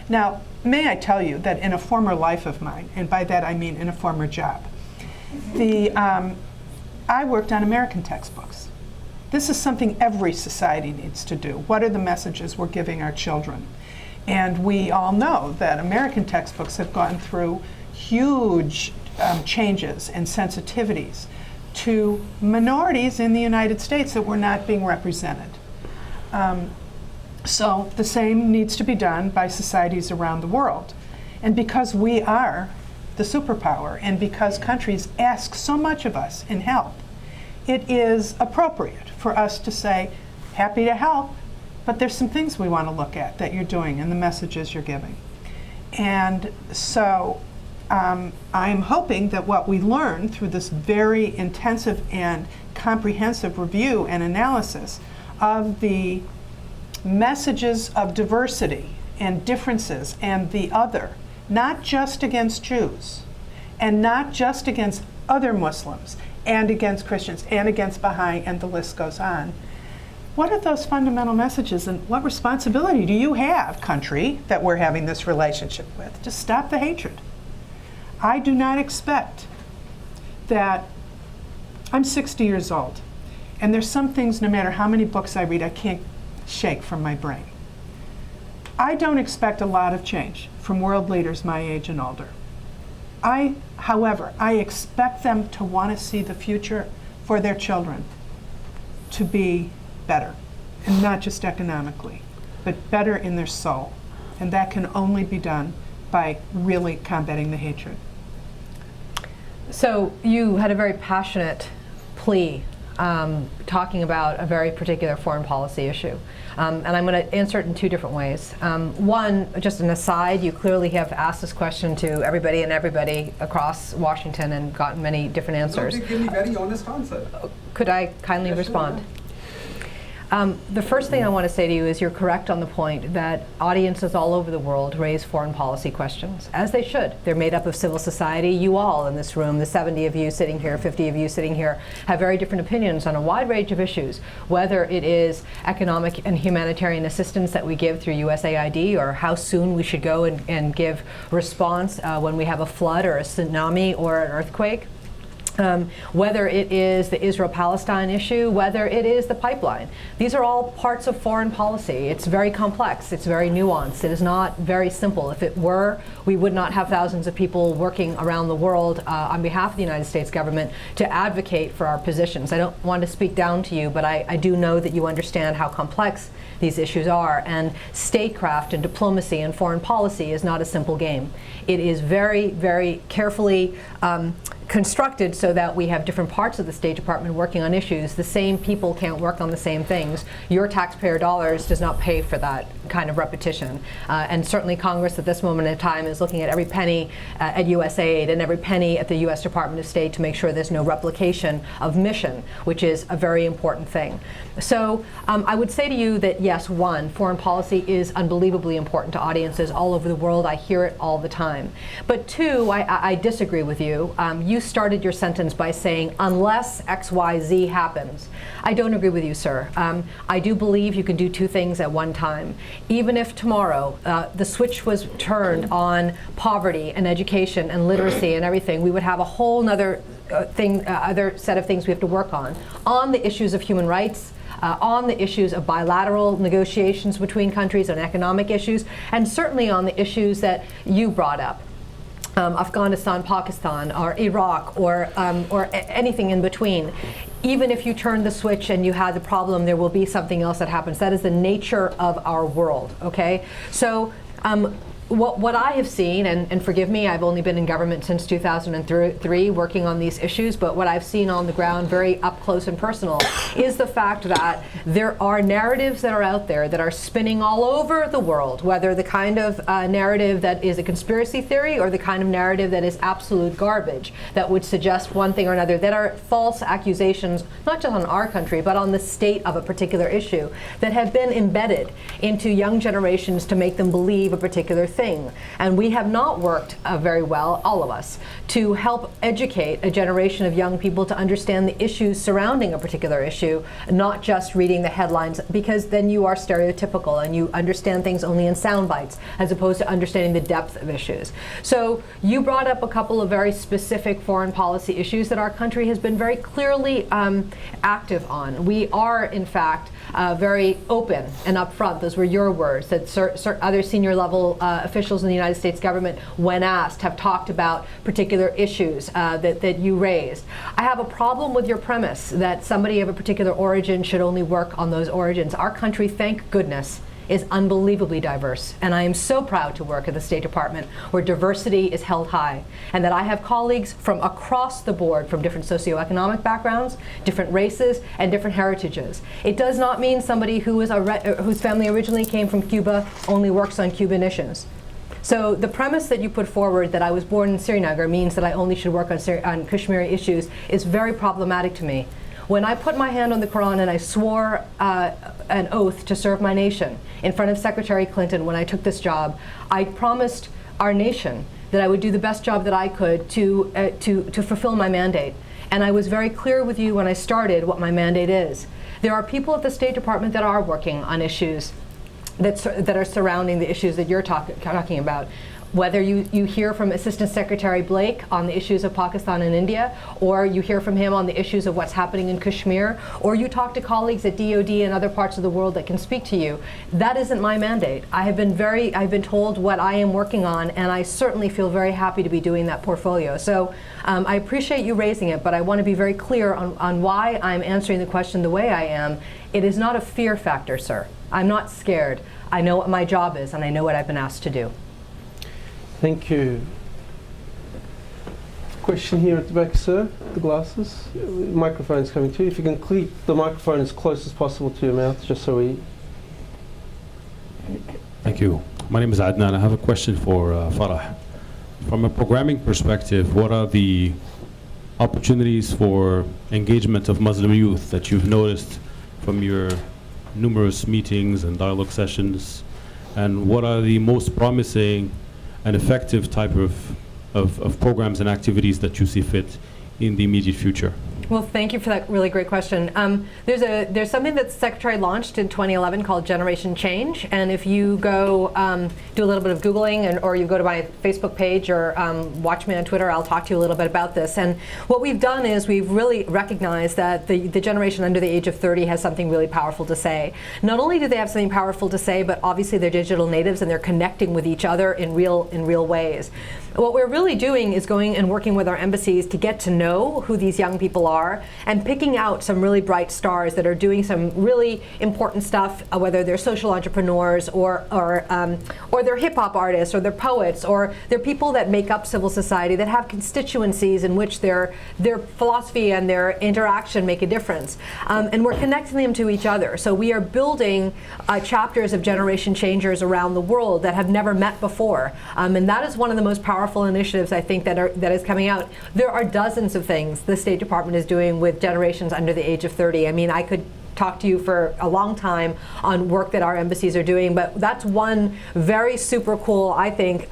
Now, may I tell you that in a former life of mine, and by that I mean in a former job, I worked on American textbooks. This is something every society needs to do. What are the messages we're giving our children? And we all know that American textbooks have gone through huge changes and sensitivities to minorities in the United States that were not being represented. So the same needs to be done by societies around the world. And because we are the superpower, and because countries ask so much of us in help, it is appropriate for us to say, happy to help, but there's some things we want to look at that you're doing and the messages you're giving. And so I'm hoping that what we learn through this very intensive and comprehensive review and analysis of the messages of diversity and differences and the other, not just against Jews, and not just against other Muslims, and against Christians, and against Baha'i, and the list goes on. What are those fundamental messages, and what responsibility do you have, country, that we're having this relationship with, to stop the hatred? I do not expect that. I'm 60 years old, and there's some things, no matter how many books I read, I can't shake from my brain. I don't expect a lot of change from world leaders my age and older. However, I expect them to want to see the future for their children to be better, and not just economically, but better in their soul. And that can only be done by really combating the hatred. So you had a very passionate plea talking about a very particular foreign policy issue. And I'm going to answer it in two different ways. One, just an aside, you clearly have asked this question to everybody and everybody across Washington and gotten many different answers. No, they give me very honest answer. Could I kindly respond? The first thing I want to say to you is you're correct on the point that audiences all over the world raise foreign policy questions, as they should. They're made up of civil society. You all in this room, the 70 of you sitting here, 50 of you sitting here, have very different opinions on a wide range of issues, whether it is economic and humanitarian assistance that we give through USAID, or how soon we should go and give response when we have a flood or a tsunami or an earthquake. Whether it is the Israel-Palestine issue, whether it is the pipeline. These are all parts of foreign policy. It's very complex. It's very nuanced. It is not very simple. If it were, we would not have thousands of people working around the world on behalf of the United States government to advocate for our positions. I don't want to speak down to you, but I do know that you understand how complex these issues are. And statecraft and diplomacy and foreign policy is not a simple game. It is very, very carefully constructed so that we have different parts of the State Department working on issues. The same people can't work on the same things. Your taxpayer dollars does not pay for that kind of repetition. And certainly Congress at this moment in time is looking at every penny at USAID and every penny at the US Department of State to make sure there's no replication of mission, which is a very important thing. So I would say to you that yes, one, foreign policy is unbelievably important to audiences all over the world. I hear it all the time. But two, I disagree with you. You started your sentence by saying, unless X, Y, Z happens. I don't agree with you, sir. I do believe you can do two things at one time. Even if tomorrow the switch was turned on poverty and education and literacy and everything, we would have a whole other other set of things we have to work on the issues of human rights, on the issues of bilateral negotiations between countries on economic issues, and certainly on the issues that you brought up. Afghanistan, Pakistan, or Iraq, or anything in between. Even if you turn the switch and you had the problem, there will be something else that happens. That is the nature of our world, okay? So what I have seen, and forgive me, I've only been in government since 2003 working on these issues, but what I've seen on the ground very up close and personal is the fact that there are narratives that are out there that are spinning all over the world, whether the kind of narrative that is a conspiracy theory or the kind of narrative that is absolute garbage, that would suggest one thing or another, that are false accusations, not just on our country, but on the state of a particular issue, that have been embedded into young generations to make them believe a particular thing. And we have not worked very well, all of us, to help educate a generation of young people to understand the issues surrounding a particular issue, not just reading the headlines, because then you are stereotypical and you understand things only in sound bites as opposed to understanding the depth of issues. So you brought up a couple of very specific foreign policy issues that our country has been very clearly active on. We are, in fact, very open and upfront. Those were your words, that other senior level officials in the United States government, when asked, have talked about particular issues that you raised. I have a problem with your premise that somebody of a particular origin should only work on those origins. Our country, thank goodness, is unbelievably diverse, and I am so proud to work at the State Department where diversity is held high, and that I have colleagues from across the board, from different socioeconomic backgrounds, different races, and different heritages. It does not mean somebody who is whose family originally came from Cuba only works on Cuban issues. So the premise that you put forward, that I was born in Srinagar, means that I only should work on Kashmiri issues, is very problematic to me. When I put my hand on the Quran and I swore an oath to serve my nation in front of Secretary Clinton when I took this job, I promised our nation that I would do the best job that I could to fulfill my mandate. And I was very clear with you when I started what my mandate is. There are people at the State Department that are working on issues that are surrounding the issues that you're talking about. Whether you hear from Assistant Secretary Blake on the issues of Pakistan and India, or you hear from him on the issues of what's happening in Kashmir, or you talk to colleagues at DOD and other parts of the world that can speak to you, that isn't my mandate. I've been told what I am working on, and I certainly feel very happy to be doing that portfolio. So I appreciate you raising it, but I want to be very clear on why I'm answering the question the way I am. It is not a fear factor, sir. I'm not scared. I know what my job is, and I know what I've been asked to do. Thank you. Question here at the back, sir. The glasses. Microphone's coming to you. If you can keep the microphone as close as possible to your mouth, just so we... Thank you. My name is Adnan. I have a question for Farah. From a programming perspective, what are the opportunities for engagement of Muslim youth that you've noticed from your numerous meetings and dialogue sessions? And what are the most promising and effective type of programs and activities that you see fit in the immediate future? Well, thank you for that really great question. There's something that the Secretary launched in 2011 called Generation Change, and if you go do a little bit of Googling, or you go to my Facebook page, or watch me on Twitter, I'll talk to you a little bit about this. And what we've done is we've really recognized that the generation under the age of 30 has something really powerful to say. Not only do they have something powerful to say, but obviously they're digital natives and they're connecting with each other in real ways. What we're really doing is going and working with our embassies to get to know who these young people are and picking out some really bright stars that are doing some really important stuff, whether they're social entrepreneurs or they're hip hop artists, or they're poets, or they're people that make up civil society that have constituencies in which their philosophy and their interaction make a difference. And we're connecting them to each other. So we are building chapters of Generation Changers around the world that have never met before. And that is one of the most powerful initiatives, I think, that is coming out. There are dozens of things the State Department is doing with generations under the age of 30. I mean, I could talk to you for a long time on work that our embassies are doing, but that's one very super cool, I think,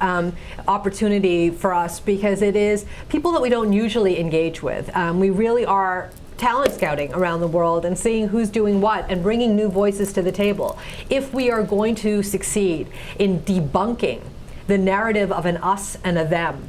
opportunity for us, because it is people that we don't usually engage with. We really are talent scouting around the world and seeing who's doing what and bringing new voices to the table. If we are going to succeed in debunking the narrative of an us and a them,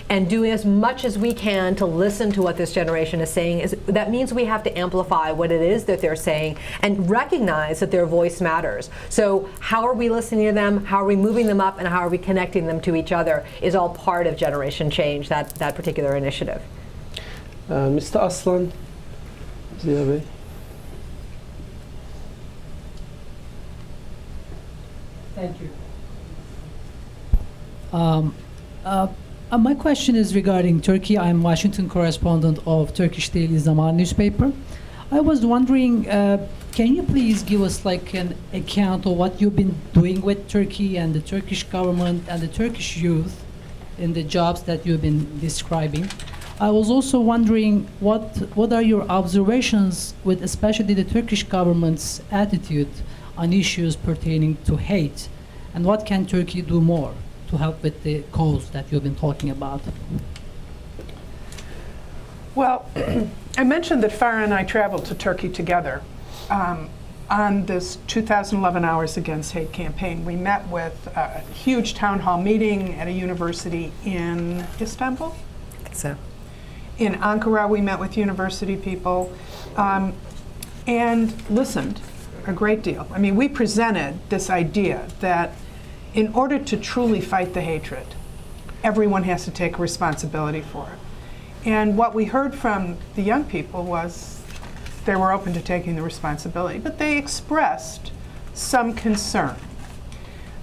and doing as much as we can to listen to what this generation is saying, that means we have to amplify what it is that they're saying and recognize that their voice matters. So how are we listening to them, how are we moving them up, and how are we connecting them to each other is all part of Generation Change, that particular initiative. Mr. Aslan, Ziyabe. Thank you. My question is regarding Turkey. I'm Washington correspondent of Turkish Daily Zaman newspaper. I was wondering, can you please give us like an account of what you've been doing with Turkey and the Turkish government and the Turkish youth in the jobs that you've been describing? I was also wondering what are your observations with especially the Turkish government's attitude on issues pertaining to hate, and what can Turkey do more to help with the cause that you've been talking about? Well, I mentioned that Farah and I traveled to Turkey together on this 2011 Hours Against Hate campaign. We met with a huge town hall meeting at a university in Istanbul. I think so. In Ankara, we met with university people and listened a great deal. I mean, we presented this idea that in order to truly fight the hatred, everyone has to take responsibility for it. And what we heard from the young people was they were open to taking the responsibility, but they expressed some concern.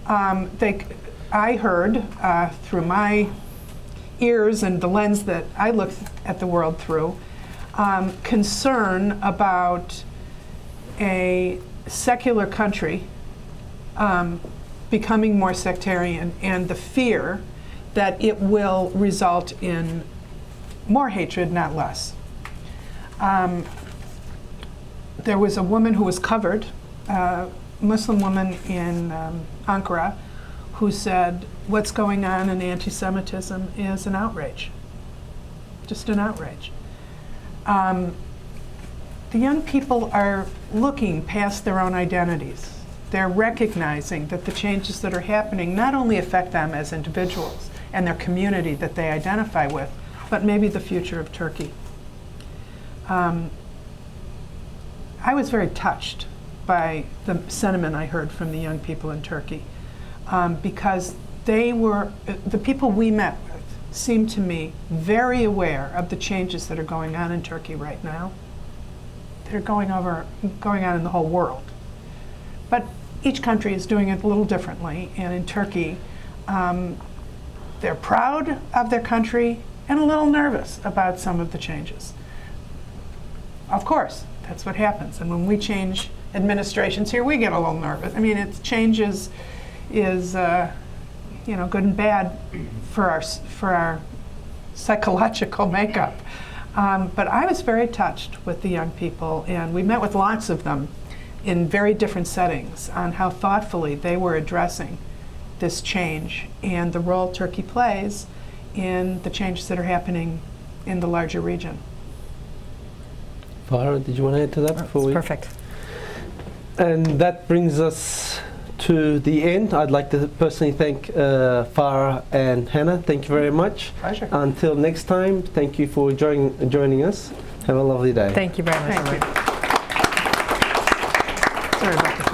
I heard through my ears and the lens that I look at the world through, concern about a secular country becoming more sectarian, and the fear that it will result in more hatred, not less. There was a woman who was covered, a Muslim woman in Ankara, who said, what's going on in anti-Semitism is an outrage, just an outrage. The young people are looking past their own identities. They're recognizing that the changes that are happening not only affect them as individuals and their community that they identify with, but maybe the future of Turkey. I was very touched by the sentiment I heard from the young people in Turkey, because the people we met with seemed to me very aware of the changes that are going on in Turkey right now, that are going on in the whole world. But each country is doing it a little differently, and in Turkey, they're proud of their country and a little nervous about some of the changes. Of course, that's what happens. And when we change administrations here, we get a little nervous. I mean, change is good and bad for our psychological makeup. But I was very touched with the young people, and we met with lots of them in very different settings on how thoughtfully they were addressing this change and the role Turkey plays in the changes that are happening in the larger region. Farah, did you want to add to that before we? Perfect. And that brings us to the end. I'd like to personally thank Farah and Hannah. Thank you very much. Pleasure. Until next time, thank you for joining us. Have a lovely day. Thank you very much. Thank you. Sorry about that.